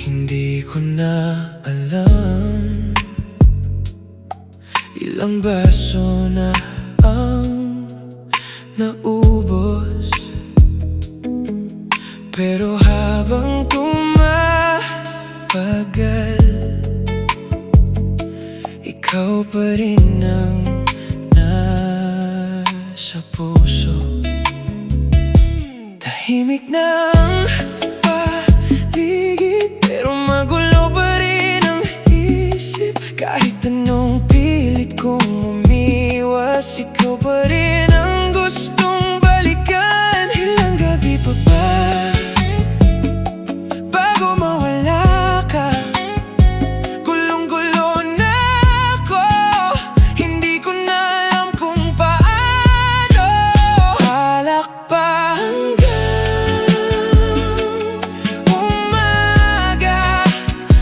Hindi ko na alam ilang baso na ang naubos, pero habang tumapagal, ikaw pa rin ang nasa puso. Tahimik na ang paligid, pero magulo pa rin ang isip. Kahit anong pilit kong umiwas, ikaw pa rin ang gustong balikan. Ilang gabi pa ba bago mawala ka? Gulong-gulo na ako, hindi ko na alam kung paano. Alak pa hanggang umaga,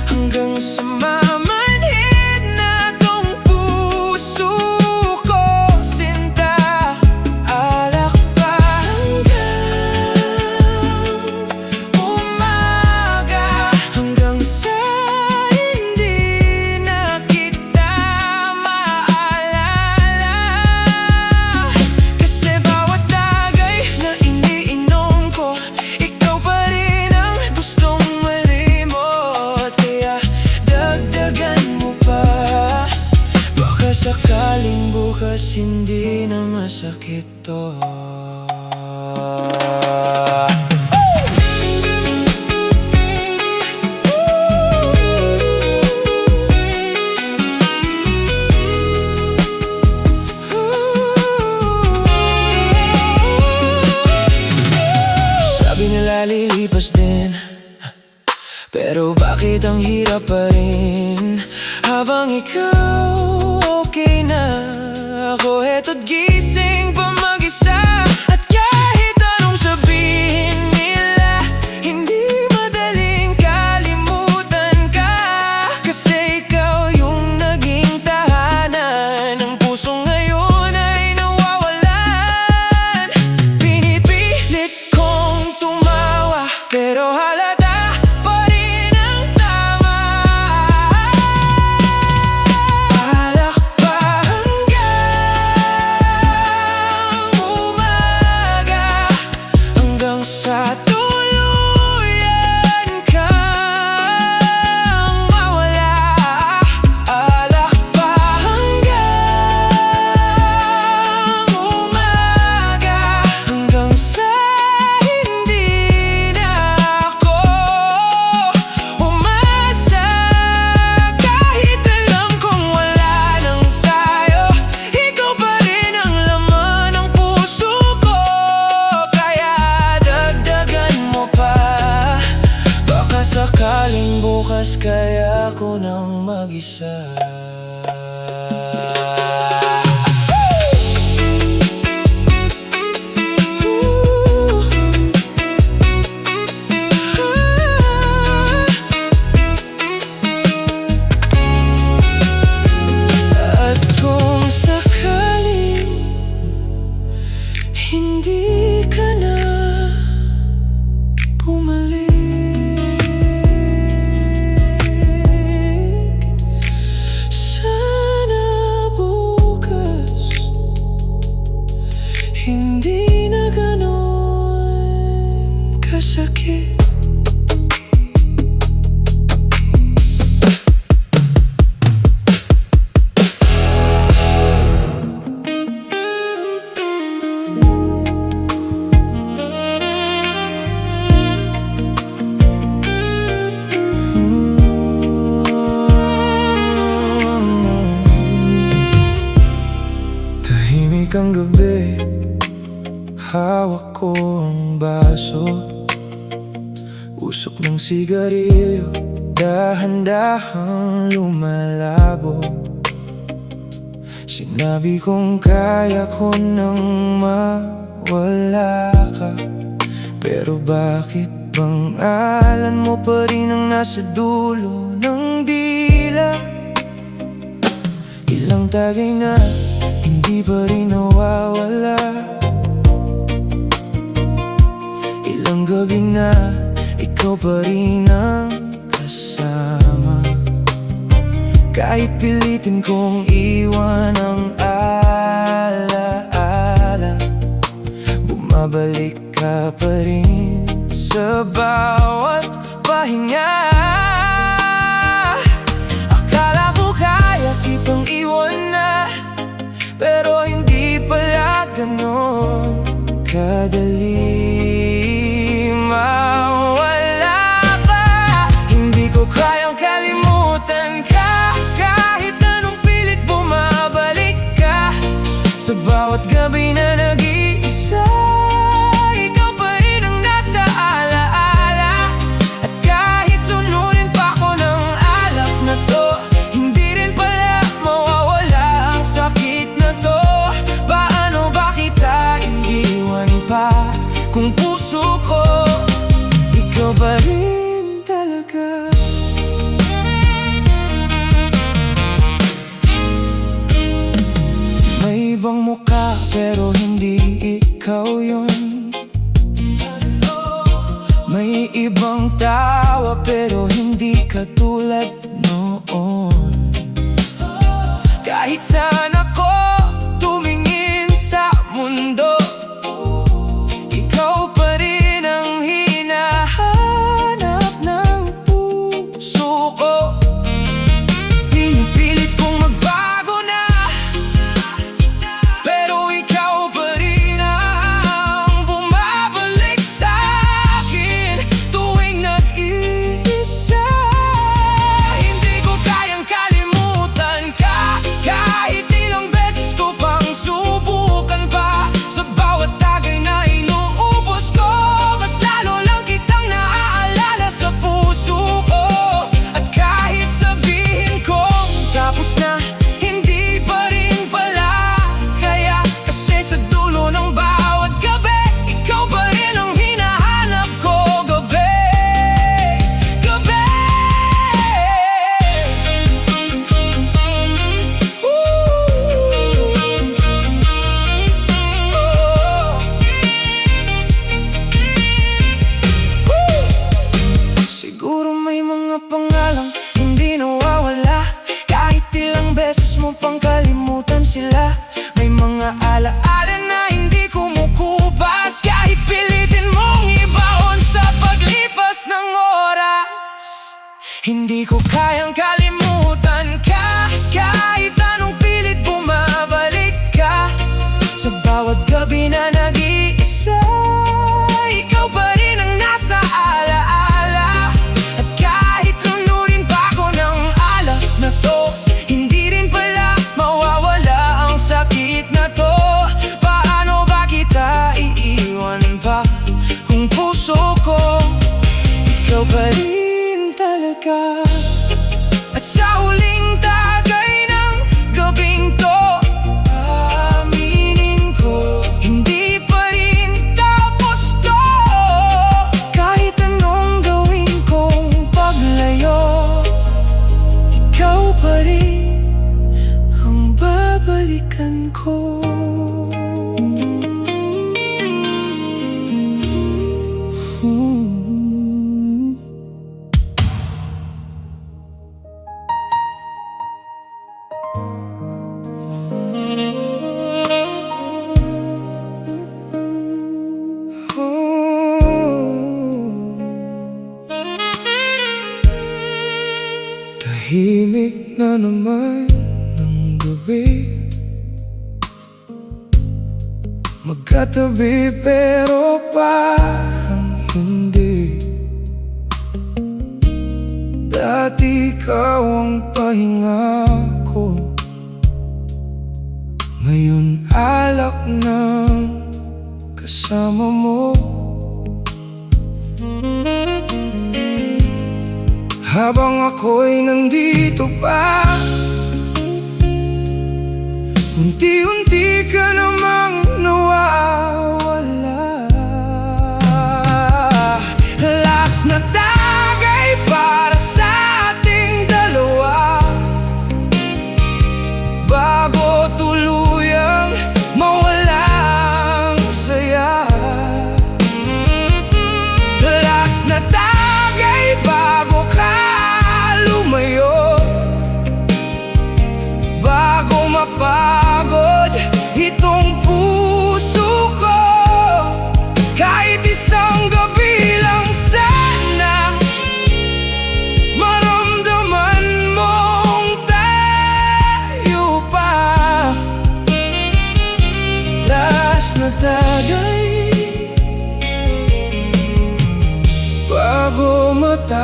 hanggang sa mamanhid na tong puso ko, sinta. Alak pa hanggang umaga, hanggang sa hindi na kita maalala. Kasi bawat tagay na iniinom ko, ikaw pa rin ang gustong malimot. Kaya dagdagan mo pa, baka sakaling bukas hindi na masakit to. Sabi nila lilipas din, pero bakit ang hirap pa rin? Habang ikaw okay na, ako eto't gising pa mag-isa. At kahit anong sabihin nila, hindi madaling kalimutan ka. Kasi ikaw yung naging tahanan ng puso ngayon ay nawawalan. Pinipilit kong tumawa, pero halata pa rin ang tama. Alak pa hanggang umaga, hanggang sa tuluyan kang mawala. Alak pa hanggang umaga, hanggang sa hindi na ako umasa. Kahit alam kong wala nang tayo, ikaw pa rin ang laman ng puso ko. Kaya dagdagan mo pa, baka sakaling bukas kaya ko nang mag-isa. At kung sakaling hindi ka na bumalik, sana bukas hindi na ganon kasakit. Tahimik ang gabi, hawak ko ang baso, usok ng sigarilyo, dahan-dahang lumalabo. Sinabi kong kaya ko nang mawala ka, pero bakit bang alan mo pa rin ang nasa dulo ng dila? Ilang tagay na hindi pa rin nawawala, ilang gabi na ikaw pa rin ang kasama. Kahit pilitin kong iwan ang alaala, bumabalik ka pa rin sa bawat pahinga. Akala ko kaya kitang iwan na, pero hindi pala ganon kadali mawala ka. Hindi ko kayang kalimutan ka, kahit anong pilit bumabalik ka. Sa bawat gabi na nag-iisa, ikaw pa rin ang nasa alaala. At kahit lunurin pa ko ng alak na to, hindi rin pala mawawala ang sakit na to. Paano ba kita iiwan pa, kung puso ko ikaw pa rin talaga? May ibang mukha pero hindi ikaw yun. May ibang tawa pero hindi katulad noon. Kahit saan ako tumingin sa mundo, ikaw pa rin ang hinahanap ng puso ko. Pinipilit kong magbago na, pero ikaw pa rin ang bumabalik sa akin tuwing nag-iisa. Hindi ko kayang kalimutan ka, kahit ilang beses ko pang subukan pa. Sa bawat tagay na inuubos ko, mas lalo lang kitang naaalala sa puso ko. At kahit sabihin kong tapos na, hindi pa rin pala kaya. Kasi sa dulo ng bawat gabi, ikaw pa rin ang hinahanap ko gabi, gabi. Siguro may mga pangalang hindi nawawala, kahit ilang beses mo pang kalimutan sila. May mga alaala na hindi kumukupas, kahit pilitin mong ibaon sa paglipas ng oras. Hindi ko kayang kalimutan ka, kahit anong pilit bumabalik ka. Sa bawat gabi na nag-iisa, ikaw pa rin ang nasa alaala. At kahit lunurin pa ko ng alak na to, hindi rin pala mawawala ang sakit na to. Paano ba kita iiwan pa, kung puso ko ikaw pa rin talaga? At sa huling tagay ng gabing to, aminin ko, hindi pa rin tapos to. Kahit anong gawin kong paglayo, ikaw pa rin ang babalikan ko. Tahimik na naman ng gabi, magkatabi pero parang hindi. Dati ikaw ang pahinga ko, ngayon alak ng kasama mo. Habang ako'y nandito pa, unti-unti ka namang nawawala. Last na tagay para sa ating dalawa, bago tuluyang mawala ang saya. Last na tagay bago ka lumayo,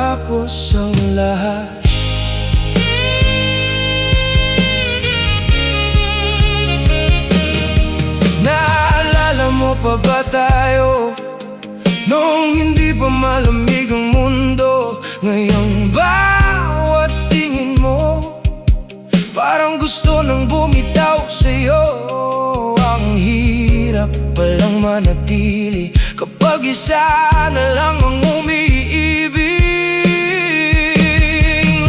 matapos ang lahat. Naalala mo pa ba tayo noong hindi pa malamig ang mundo? Ngayong bawat tingin mo parang gusto nang bumitaw sa'yo. Ang hirap palang manatili kapag isa na lang ang umiibig.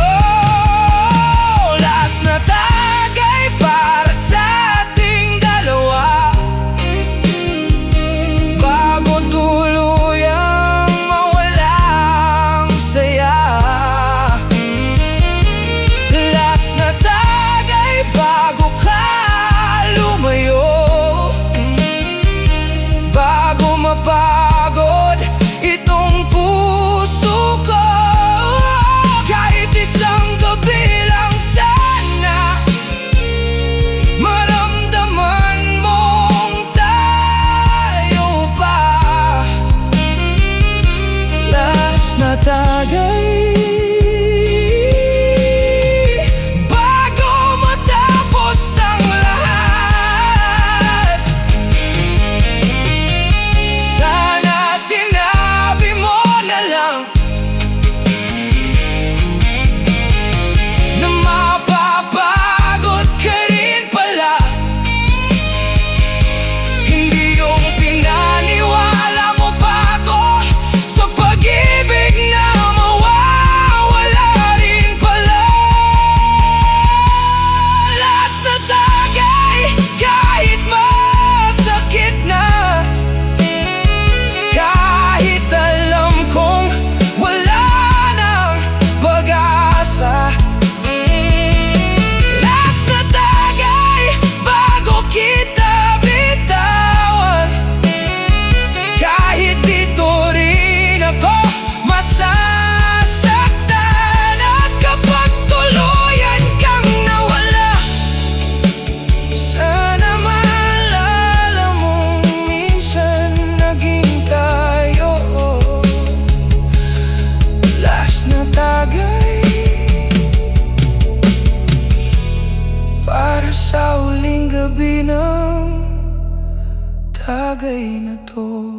Oh, last na tagay para sa ating dalawa, bago tuluyang mawala ang saya. Last na tagay bago ka lumayo, bago mapagod itong puso ko. Kahit isang gabi lang sana maramdaman mong tayo pa. Last na tagay bago matapos ang lahat. Sana sinabi mo na lang na mapapagod ka rin pala. Hindi yung pinaniwala mo pa ako sa pag-ibig na mawawala rin pala. Last na tagay kahit masakit na, kahit alam kong wala nang pag-asa. Last na tagay bago kita bitawan, kahit dito rin ako masasaktan. At kapag tuluyan kang nawala, sana maalala mong minsan naging tayo. Last na tagay para sa huling gabi ng tagay na to.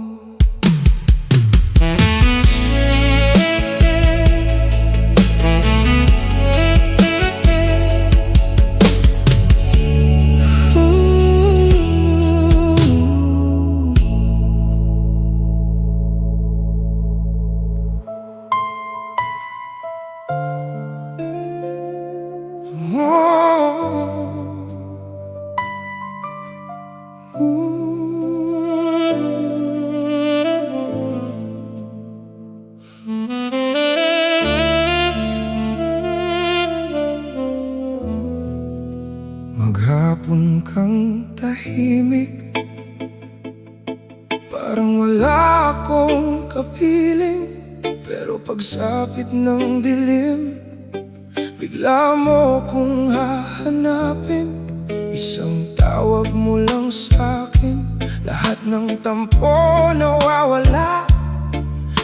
Maghapon kang tahimik, parang wala akong kapiling. Pero pagsapit ng dilim, bigla mo kong hahanapin. Isang tawag mo lang sa'kin, lahat ng tampo nawawala.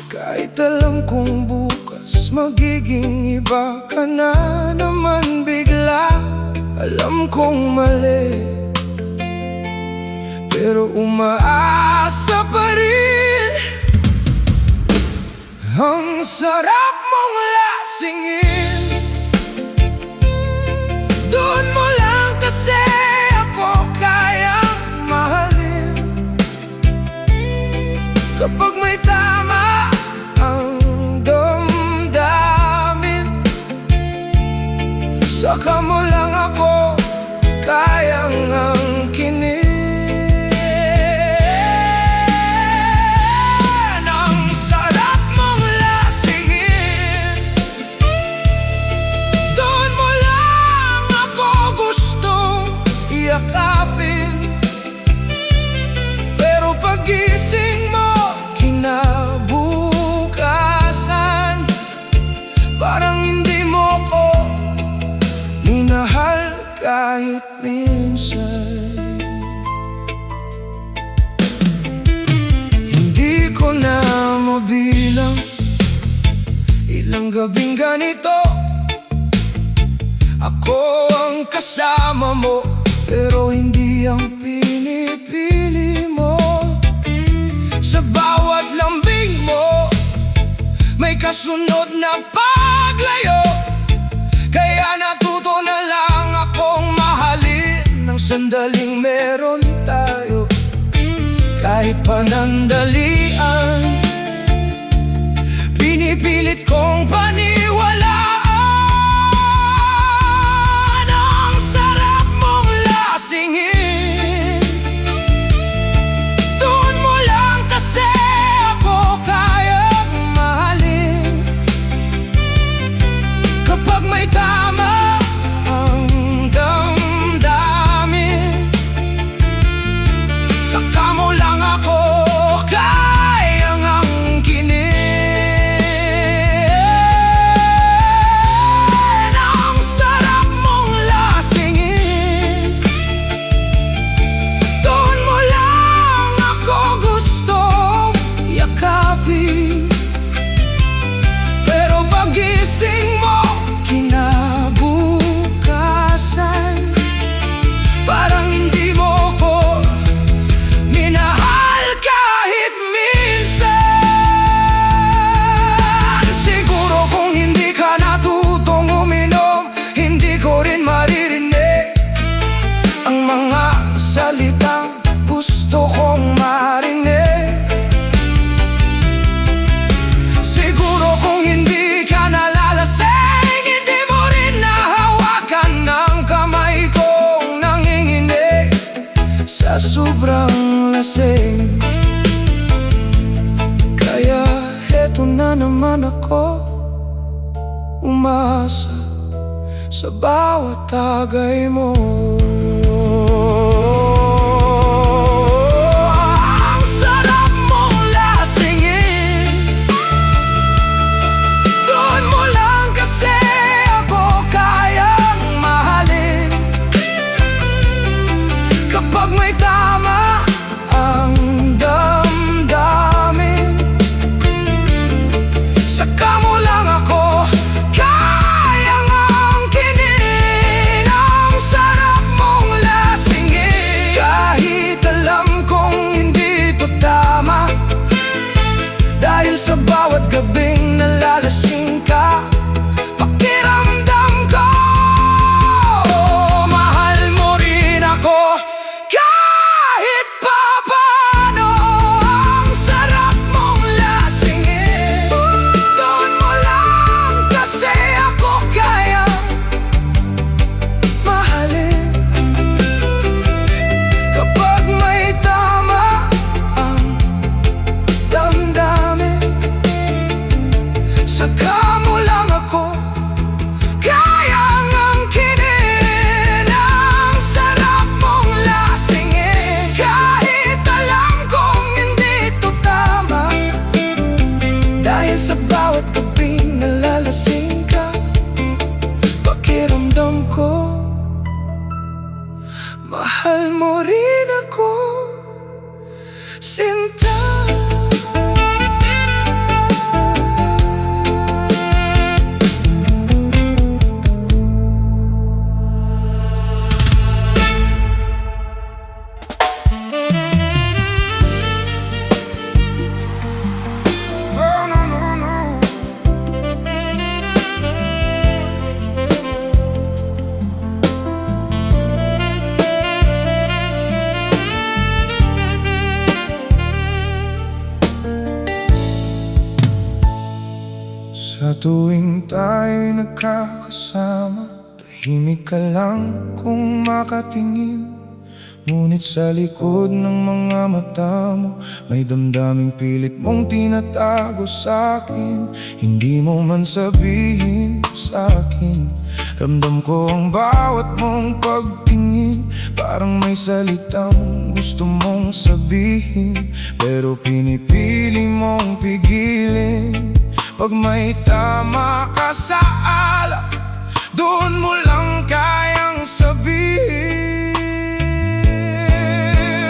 Kahit alam kong bukas magiging iba ka na naman bigla. Alam kong mali, pero umaasa pa rin. Ang sarap mong lasingin, doon mo lang kasi ako kayang mahalin. Kapag may tama ang damdamin, saka mo lang ako kayang angkinin. Ang sarap mong lasingin, doon mo lang ako gustong yakapin. Pero pagising mo kinabukasan, parang hindi mo ko minahal kahit minsan. Hindi ko na mabilang Ilang gabing ganito ako ang kasama mo, pero hindi ang pinipili mo. Sa bawat lambing mo may kasunod na paglayo, kaya natuto na lang akong mahalin ng sandaling meron tayo. Kahit panandalian, pinipilit kong paniwalaan. Ang sarap mong lasingin, doon mo lang kasi ako kayang mahalin. Kapag may tama ang damdamin, saka mo lang ako kayang angkinin. Ang sarap mong lasingin, doon mo lang ako gustong yakapin. Pero pagising mo kinabukasan, parang hindi mo ko minahal kahit minsan. Siguro kung hindi ka natutong uminom, hindi ko rin maririnig ang mga salitang gusto kong marinig. Siguro kung hindi ka nalalasing, hindi mo rin nahawakan ng kamay kong nanginginig sa sobrang lasing. Kaya heto na naman ako, umasa sa bawat tagay mo. Ang sarap mong lasingin, doon mo lang kasi ako kayang mahalin. Kapag may tama ang damdamin, saka mo lang ako kayang angkinin. Ang sarap mong lasingin, kahit alam kong hindi to tama, dahil sa bawat gabing nalalasing ka, pakiramdam ko mahal mo rin ako kahit papaano. Ang sarap mong lasingin, doon mo lang kasi ako kayang mahalin. Kapag may tama ang damdamin, saka mo lang ako kayang angkinin. Ang sarap mong lasingin, kahit alam kong hindi to tama, dahil sa bawat gabing nalalasing ka, pakiramdam ko mahal mo rin ako, sinta. Sa tuwing tayo'y nagkakasama, tahimik ka lang kung makatingin. Ngunit sa likod ng mga mata mo, may damdaming pilit mong tinatago sa'kin. Hindi mo man sabihin sa'kin, ramdam ko ang bawat mong pagtingin. Parang may salitang gusto mong sabihin, pero pinipili mong pigilin. Pag may tama ka sa alak, doon mo lang kayang sabihin.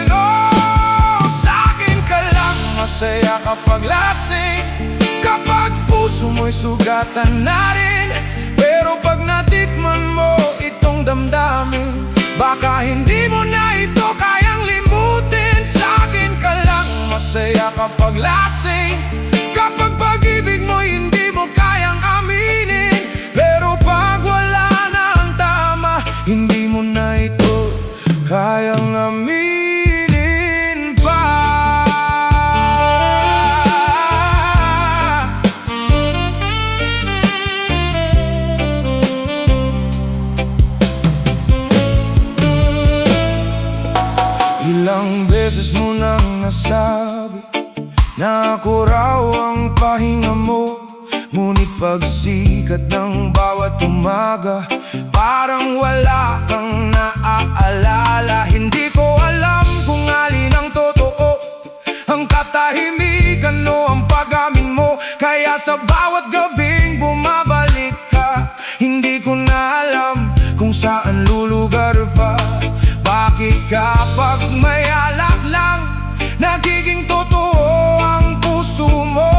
Oh, sa'kin ka lang masaya kapag lasing, kapag puso puso mo'y sugatan na rin. Pero pag natikman mo itong damdamin, baka hindi mo na ito kayang limutin. Sa'kin ka lang masaya kapag lasing, kapag pag-ibig mo hindi mo kayang aminin. Pero pag wala na ang tama, hindi mo na ito kayang aminin pa. Ilang beses mo nang nasabi na ako raw ang pahinga mo, ngunit pagsikat ng bawat umaga, parang wala kang naaalala. Hindi ko alam kung alin ang totoo, ang katahimikan o ang pag-amin mo. Kaya sa bawat gabing bumabalik ka, hindi ko na alam kung saan lulugar pa. Bakit kapag may alak lang, nagiging totoo ang puso mo?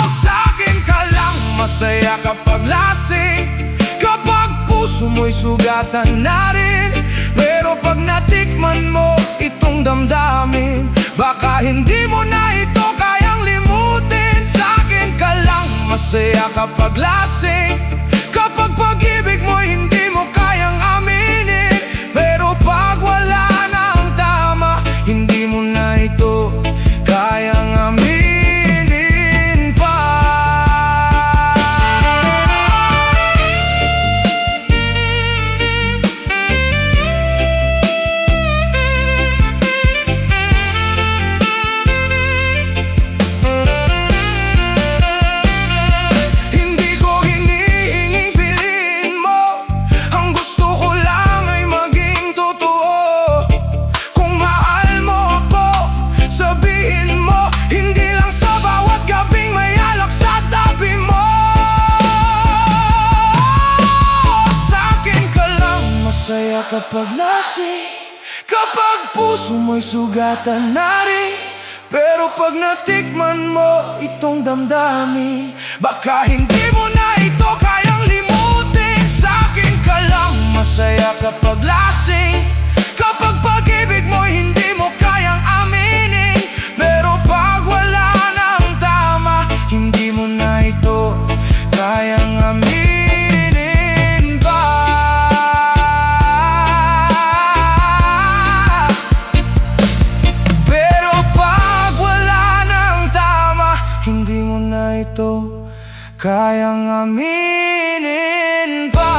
Sa'kin ka lang masaya kapag lasing, kapag puso mo'y sugatan na rin. Pero pag natikman mo itong damdamin, baka hindi mo na ito kayang limutin. Sa'kin ka lang masaya kapag lasing, kapag pag-ibig mo hindi mo kayang aminin. Pero pag wala na ang tama, hindi mo na ito kayang aminin pa. Masaya kapag lasing, kapag puso mo'y sugatan na rin. Pero pag natikman mo itong damdamin, baka hindi mo na ito kayang limutin. Sa'kin ka lang masaya kapag lasing, kapag pag-ibig mo hindi mo kayang aminin. Pero pag wala na ang tama, hindi mo na ito kayang aminin. Ito kayang aminin pa.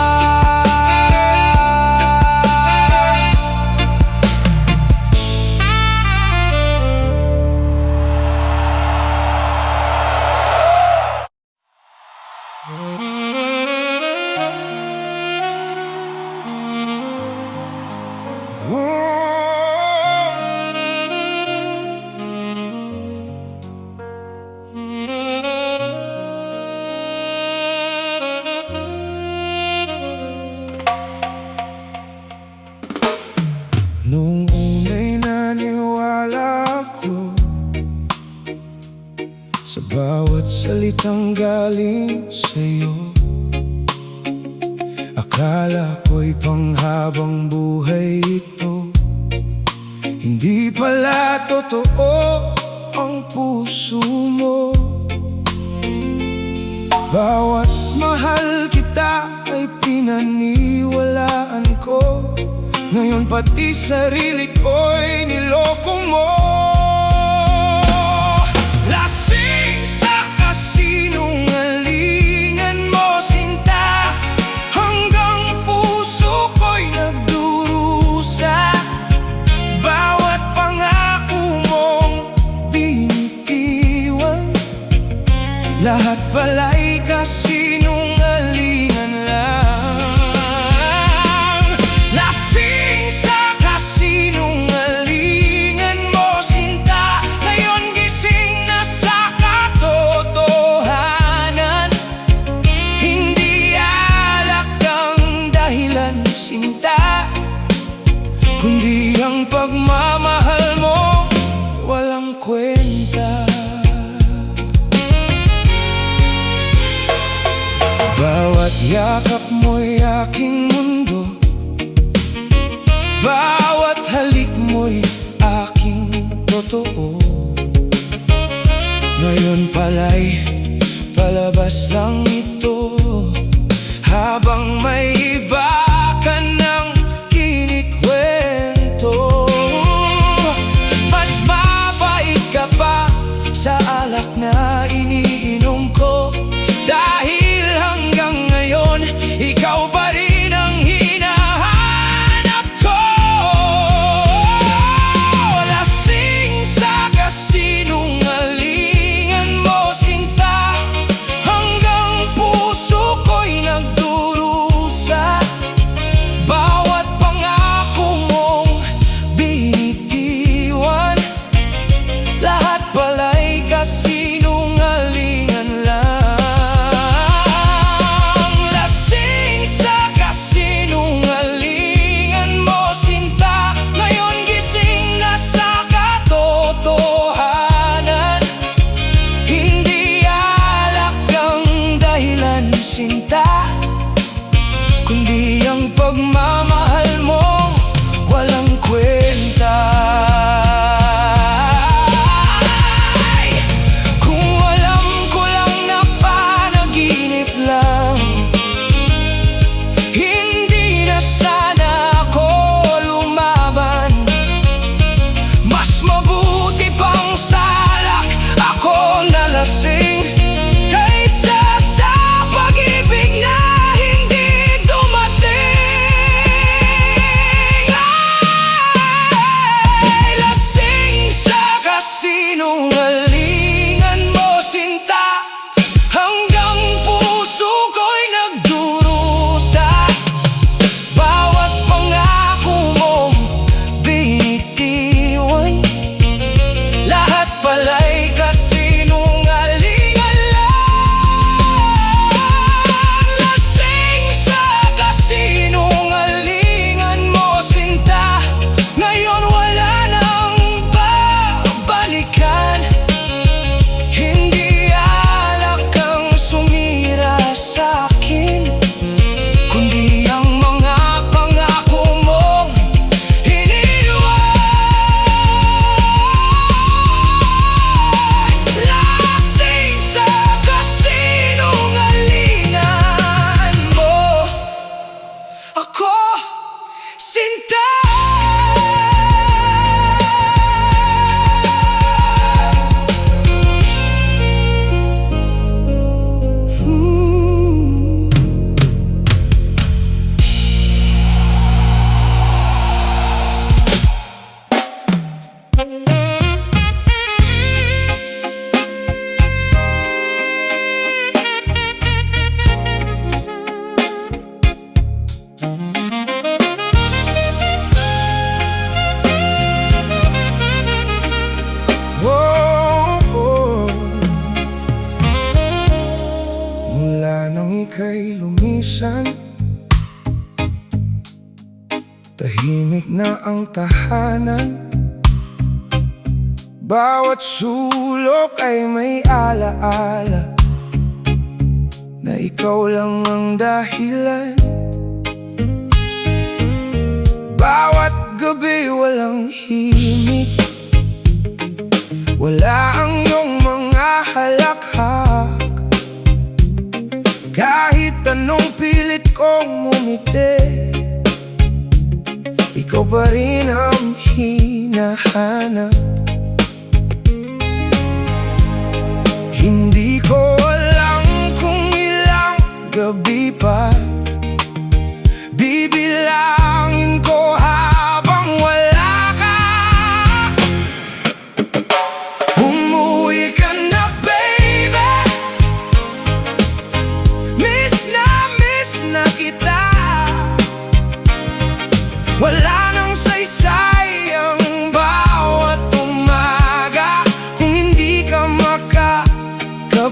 Nung una'y naniwala ako sa bawat salitang galing sa'yo. Akala ko'y panghabang buhay ito, hindi pala totoo ang puso mo. Bawat mahal kita ay pinaniwalaan ko, ngayon pati sarili ko'y niloko mo. Lasing sa kasinungalingan mo, sinta, hanggang puso ko'y nagdurusa. Bawat pangako mong binitiwan, lahat pala'y kasinungalingan lang. Kundi ang pagmamahal mo walang kwenta. Yakap mo'y aking mundo, bawat halik mo'y aking totoo. Ngayon pala'y palabas lang ito, habang may iba ka nang kinikwento. Mas mabait ka pa sa alak na iniinom ko, dahil hanggang ngayon ikaw pa rin ang hinahanap ko. Lasing sa kasinungalingan mo, sinta, hanggang puso ko'y nagdurusa. Bawat pangako mong binitiwan, lahat pala'y kasinungalingan lang. Lasing sa kasinungalingan mo, sinta, ngayon gising na sa katotohanan. Hindi alak ang dahilan, sinta, kundi ang pagmamahal mo walang kwenta. Kung alam ko lang na panaginip lang, hindi na sana ako lumaban. Mas mabuti pang salak ako nalasing, kaysa sa pag-ibig na hindi dumating. Ay, lasing sa kasinungalingan mo, sinta, hanggang puso ko'y nagdurusa. Bawat pangako mong binitiwan, lahat pala'y kasinungalingan lang. Lasing sa kasinungalingan mo, sinta, ngayon wala nang babalikan. Hindi alak ang sumira sa'kin, kundi ang mga pangako mong iniwan. Lasing sa kasinungalingan mo, ako, sinta. Mula nang ika'y lumisan, tahimik na ang tahanan. Bawat sulok ay may alaala na ikaw lang ang dahilan. Bawat gabi walang himig, wala ang iyong mga halakhak. Kahit anong pilit kong ngumiti, ikaw pa rin ang hinahanap. Hindi ko alam kung ilang gabi pa bibilangin ko habang wala ka. Umuwi ka na, baby, miss na kita. Wala nang saysay ang bawat umaga kung hindi ka makakabalik.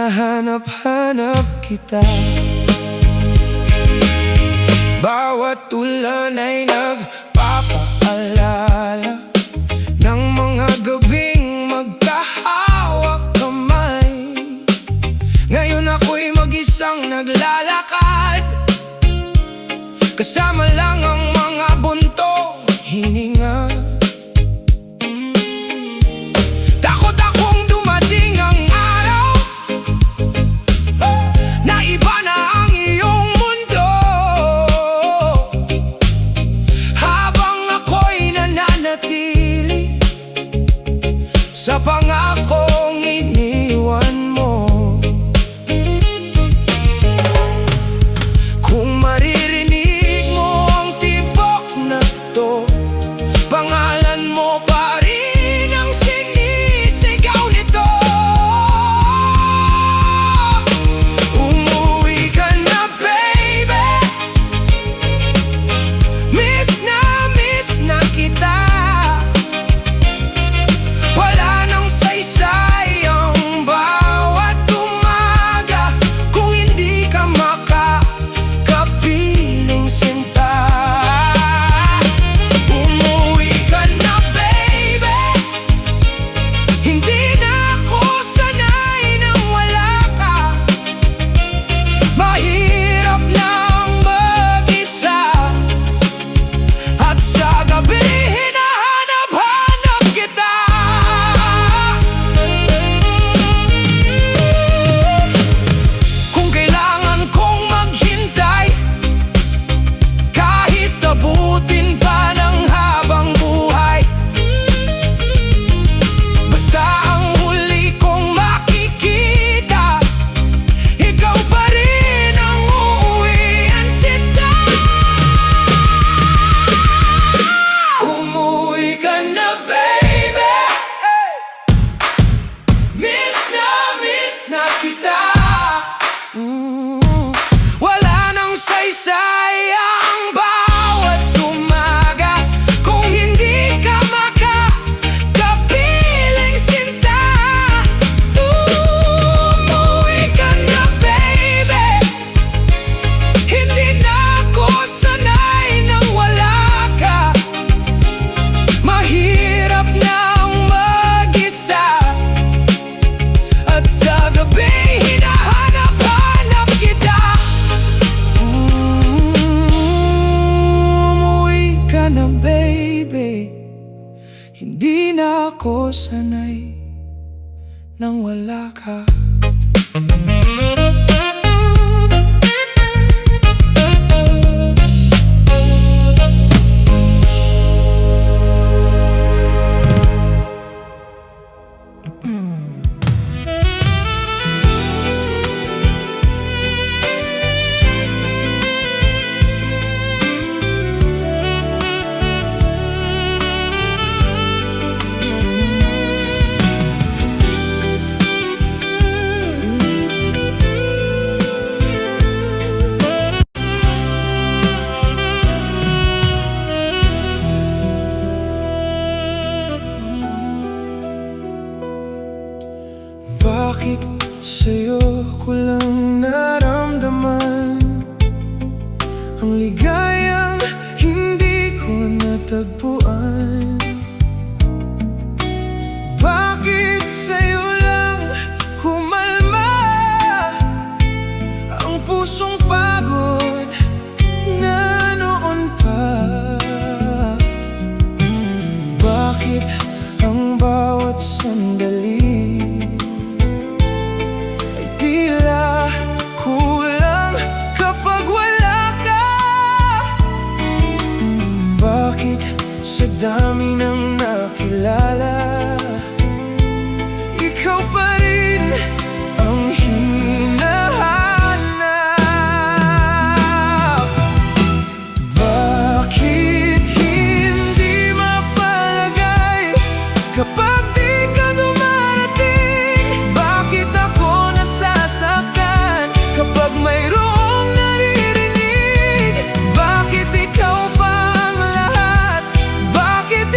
hinahanap-hanap kita. Bawat ulan ay nagpapaalala ng mga gabing magkahawak kamay. Ngayon ako'y mag-isang naglalakad, kasama lang ang mga buntong hininga. Takot akong dumating ang araw na iba na ang iyong mundo, habang ako'y nananatili sa pangakong iniwan mo. Kung maririnig mo ang tibok na to, pangalan mo pa rin ang sinisigaw nito. Umuwi ka na, baby. Miss na kita. Wala nang saysay ang bawat umaga kung hindi ka makakapiling sinta. Umuwi ka na, baby. Hindi na ako sanay nang wala ka. Mahirap nang mag-isa, at sa gabi hinahanap-hanap kita. Kung kailangan kong maghintay, kahit abutin pa ng habang buhay, basta ang huli kong makikita, ikaw pa rin ang uuwian sinta. Umuwi ka na, baby. Miss na kita. Wala nang saysay ang bawat umaga kung hindi ka makakapiling sinta. Umuwi ka na, baby. Hindi na ako sanay nang wala ka. Mahirap nang mag-isa, at sa gabi hinahanap-hanap kita. Umuwi ka na, baby. Hindi na ako sanay nang wala ka. Bakit sa'yo ko lang naramdaman ang ligayang hindi ko natagpuan? Bakit sa'yo lang kumalma ang pusong pagod na noon pa? Bakit ang bawat sandali ay tila kulang kapag wala ka? Bakit sa dami ng nakilala, ikaw pa rin ang hinahanap? Bakit hindi mapalagay kapag di ka dumarating? Bakit ako nasasaktan kapag mayroong naririnig? Bakit ikaw pa ang lahat? Bakit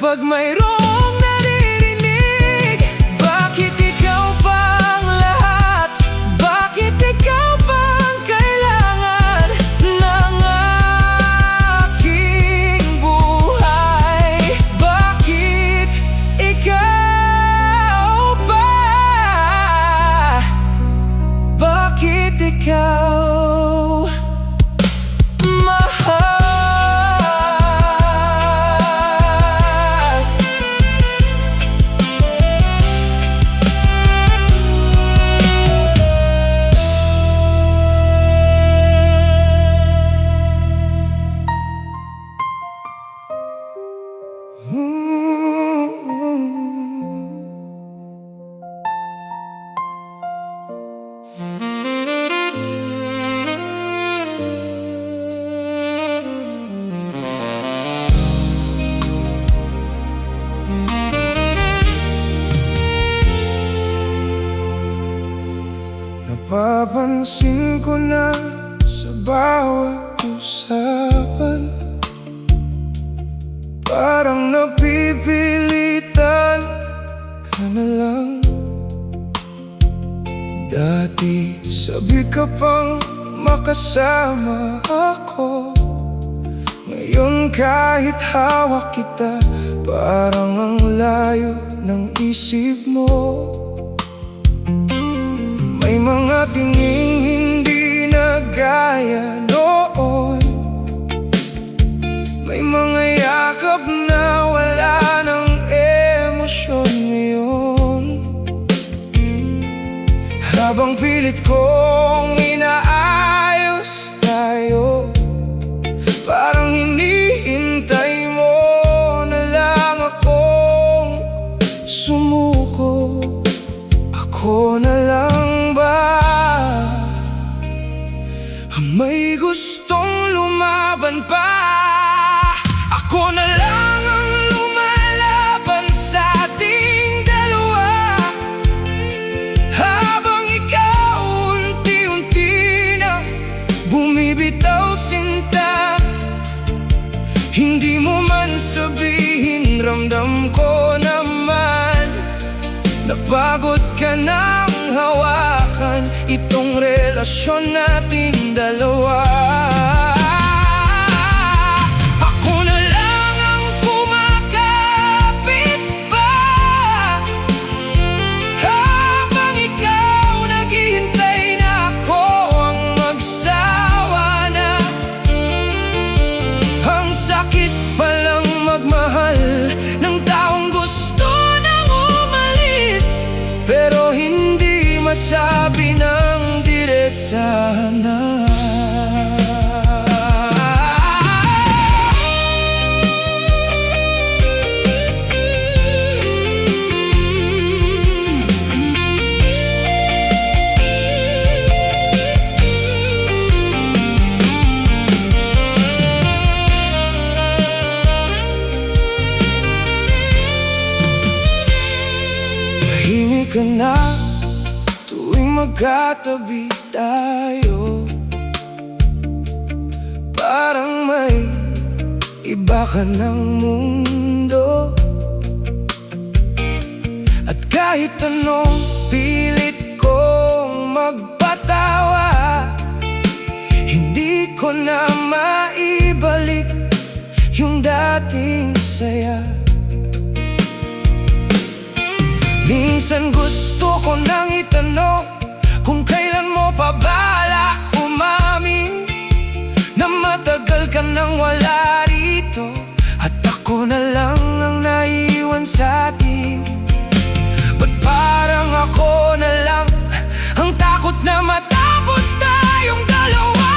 Pag mayroong naririnig, bakit ikaw pa ang lahat? Bakit ikaw pa ang kailangan ng aking buhay? Bakit ikaw pa? Bakit ikaw mahal? Napapansin ko na sa bawat usapan, parang napipilitan ka na lang. Dati sabi ka pang makasama ako, ngayon kahit hawak kita, parang ang layo ng isip mo. May mga tinging hindi na gaya noon, may mga yakap na wala ng emosyon ngayon. Habang pilit kong inaayos tayo, parang hinihintay mo na lang akong sumuko. Ako na lang ba ang may gustong lumaban pa? Ako na lang ang lumalaban sa ating dalawa, habang ikaw unti-unti na bumibitaw sinta. Hindi mo man sabihin, ramdam ko naman, napagod ka nang hawakan itong relasyon natin dalawa. Ako na lang ang kumakapit pa, habang ikaw naghihintay na ako ang magsawa na. Ang sakit palang magmahal ng taong gusto nang umalis, pero hindi masabi ng diretsahan na. Tahimik ka na tuwing magkatabi tayo, parang may iba ka ng mundo. At kahit anong pilit kong magpatawa, hindi ko na maibalik yung dating saya. Minsan gusto ko nang itanong kung kailan mo pa balak umamin na matagal ka nang wala rito, at ako na lang ang naiwan sa atin. Ba't parang ako na lang ang takot na matapos tayong dalawa?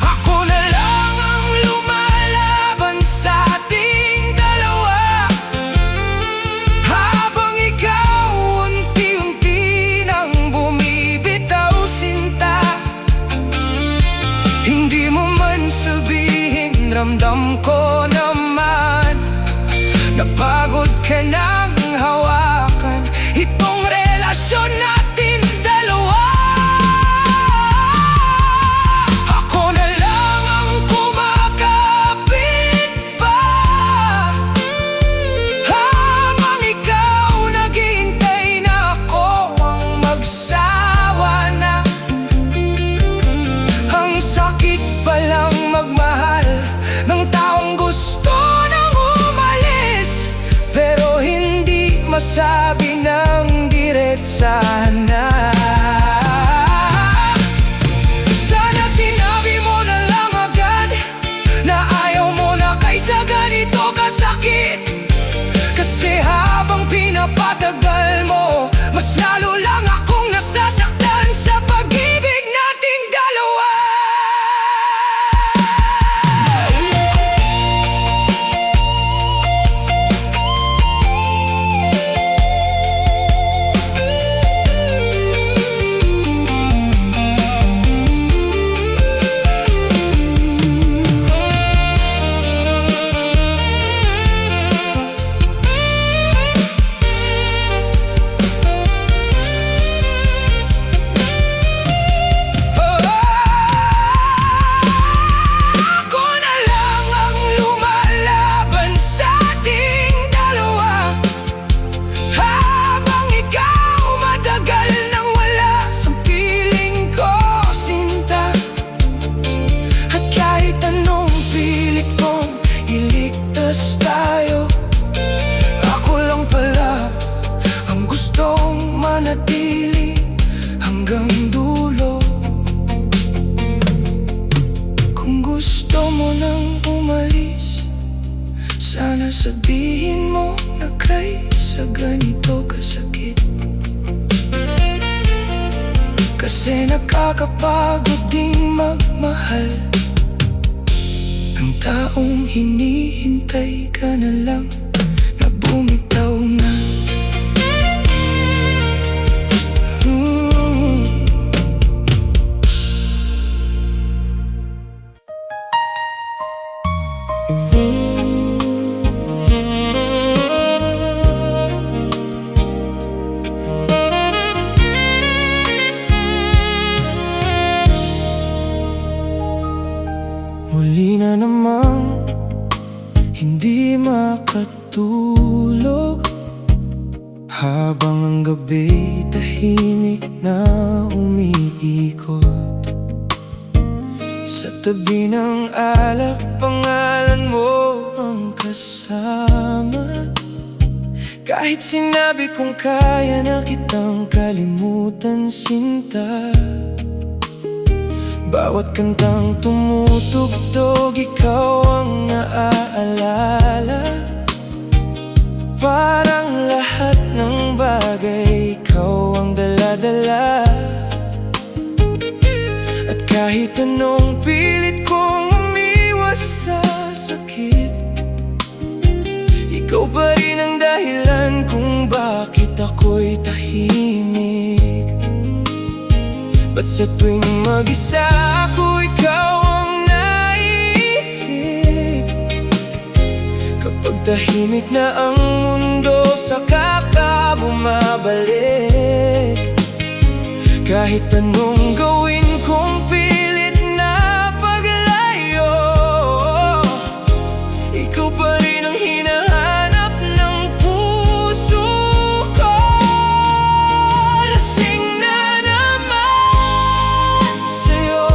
Ako na lang ang lumalaban sa ating dalawa, habang ikaw unti-unti nang bumibitaw sinta. Hindi mo man sabihin, ramdam ko naman, napagod ka nang hawakan itong relasyon natin dalawa. Ako na lang ang kumakapit pa, sabihin mo na kaysa ganito kasakit. Kasi nakakapagod ding magmahal ng taong hinihintay ka na lang na bumitaw na. Muli na namang hindi makatulog habang ang gabi tahimik na umiikot. Sa tabi ng alak, pangalan mo ang kasama. Kahit sinabi kong kaya na kitang kalimutan, sinta. Bawat kantang tumutugtog, ikaw ang naaalala. Parang lahat ng bagay, ikaw ang dala-dala. At kahit anong pilit kong umiwas sa sakit, ikaw pa rin ang dahilan kung bakit ako'y tahimik. Ba't sa tuwing mag-isa ako, ikaw ang naisip? Kapag tahimik na ang mundo, saka ka bumabalik. Kahit anong gawin kong pilit na paglayo, ikaw pa rin ang hinahanap ng puso ko. Lasing na naman sa'yo,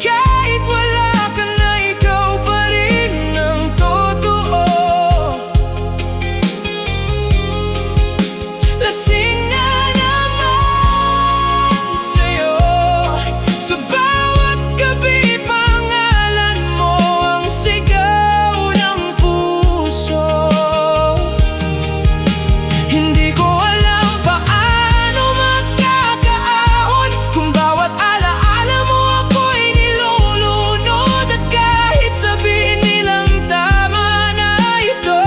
kahit wala ka na, ikaw pa rin ang totoo. Lasing na naman sa'yo, sa bawat gabi pangalan mo ang sigaw ng puso. Hindi ko alam paano magkakaahon kung bawat alaala mo ako'y nilulunod. At kahit sabihin nilang tama na ito,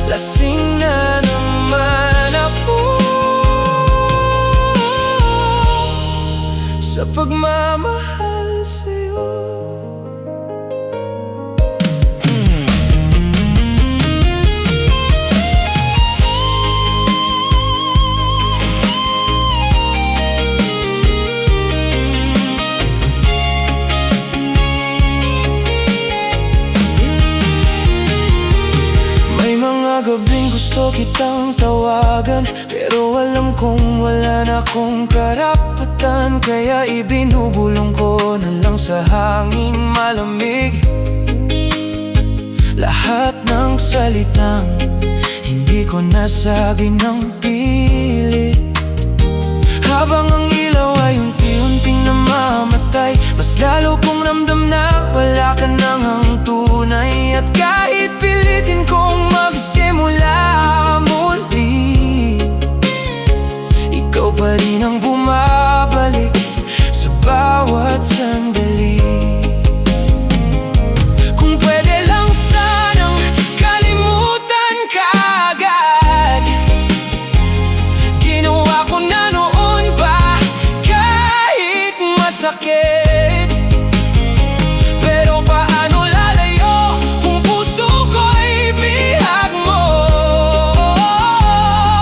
lasing na naman ako sa pagmamahal sa'yo. May mga gabing gusto kitang tawagan, pero alam kong wala na akong karapatan. Kaya ibinubulong ko na lang sa hangin malamig lahat ng salitang hindi ko nasabi ng pilit. Habang ang ilaw ay unti-unting namamatay, mas lalo kong ramdam na wala ka nang ang tunay. At kahit pilitin kong magsimula muli, ikaw pa rin ang bumabalik sa bawat sandali. Kung pwede lang sanang kalimutan ka agad, ginawa ko na noon pa kahit masakit. Pero paano lalayo kung puso ko'y bihag mo?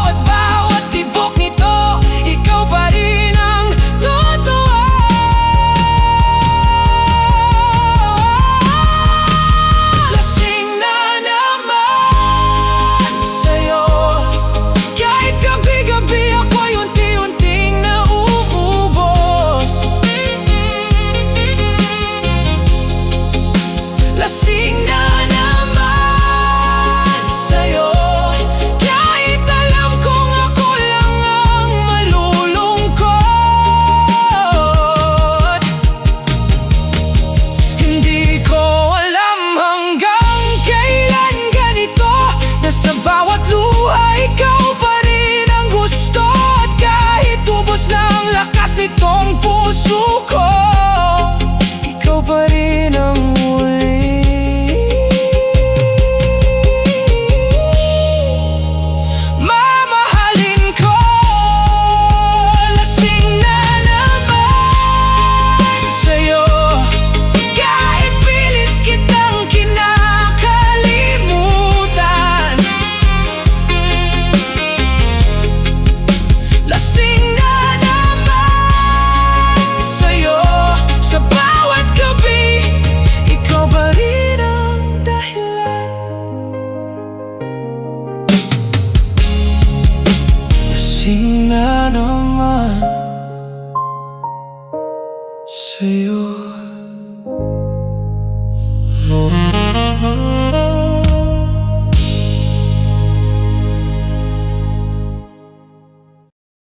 At bawat tibok nito, ikaw pa rin ang totoo. Lasing na naman sa'yo, kahit gabi-gabi ako'y unti-unting nauubos. naman sa'yo.